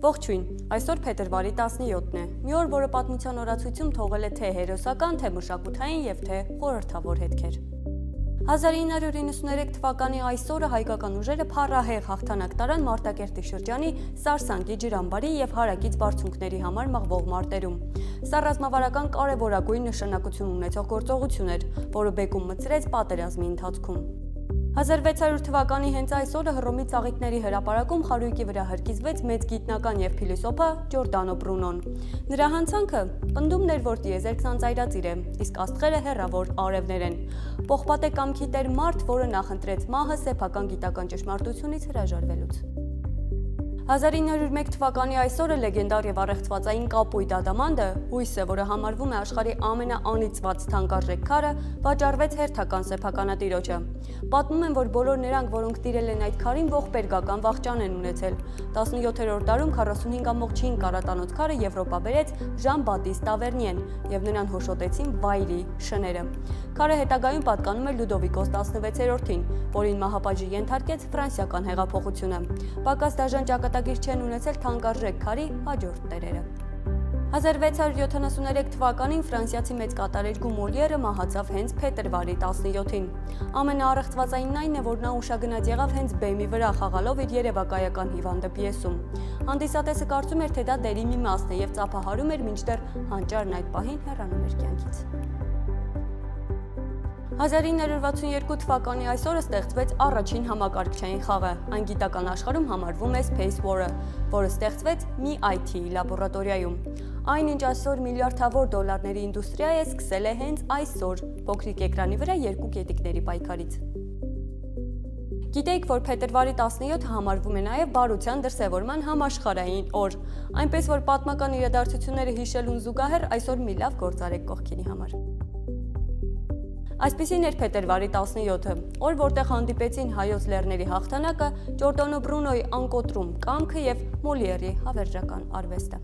Ողջույն, այսօր փետրվարի 17-ն է, մի օր, որը պատմության օրացույցում թողել է թե հերոսական, թե մշակութային եւ թե խորհրդավոր հետքեր։ 1993 թվականի այսօրը հայկական ուժերը փառահեղ հաղթանակ տարան Մարտակերտի շրջանի Սարսանգի ջրամբարի եւ հարակից բարձունքների համար մղվող մարտերում։ Սա ռազմավարական կարևորագույն նշանակություն ունեցող գործողություն էր, որը բեկում մտցրեց պատերազմի ընթացքում։ 1600 թվականի հենց այս օրը Հռոմի ծաղիկների հրապարակում խարույկի վրա հրկիզվեց մեծ գիտնական եւ փիլիսոփա Ջորդանո Բրունոն։ Նրա հանցանքը պնդումն էր, որ տիեզերքն անծայրածիր է, իսկ աստղերը հեռավոր արևներ են։ Պողպատե կամքի տեր մարդ, որը նախընտրեց մահը սեփական գիտական ճշմարտությունից հրաժարվելուց։ 1901 թվականի այսօրը լեգենդար եւ առեղծվածային կապույտ ադամանդը, հույսը, որը համարվում է աշխարհի ամենաանիծված թանկարժեք քարը, վաճառվեց հերթական սեփականատիրոջը։ Պատմում են, որ բոլոր նրանք, որոնք տիրել են այդ քարին, ողբերգական վախճան են ունեցել։ 17-րդ դարում 45.5 կարատանոց քարը Եվրոպա բերեց Ժան Բատիստ Տավերնիեն եւ նրան հոշոտեցին վայրի շները։ Քարը հետագայում պատկանում է Լյուդովիկոս 16-րդին, որին մահապատժի ենթարկեց ֆրանսիական հեղափոխությունը։ Պակաս դաժան ճակատագիր չեն ունեցել թանկարժեք քարի հաջորդ տերերը։ 1673 թվականին ֆրանսիացի մեծ կատարերգու Մոլիերը մահացավ հենց փետրվարի 17-ին։ Ամենաառեղծվածայինն այն է, որ նա ուշագնաց եղավ հենց բեմի վրա խաղալով իր երևակայական հիվանդը պիեսում։ Հանդիսատեսը կարծում էր, թե դա դերի մի մասն է եւ ծափահարում էր, մինչդեռ հանճարն այդ պահին հեռանում էր կյանքից։ 1962 թվականի այսօրը ստեղծվեց առաջին համակարգչային խաղը, այն գիտական աշխարհում համարվում է Space War-ը, որը ստեղծվեց մի IT լաբորատորիայում։ Այն, ինչ այսօր միլիարդավոր դոլարների ինդուստրիա է, սկսել է հենց այսօր, փոքրիկ էկրանի վրա երկու կետիկների պայքարից։ Գիտեիք, որ փետրվարի 17-ը համարվում է նաև բարության դրսևորման համաշխարհային օր, այնպես որ պատմական իրադարձությունները հիշելուն զուգահեռ այսօր մի լավ գործ արեք կողքինի համար։ Այսպիսին էր փետրվարի 17-ը, օր, որտեղ հանդիպեցին հայոց լեռների հաղթանակը, Ջորդանո Բրունոյի անկոտրում կամքը եւ Մոլիերի հավերժական արվեստը։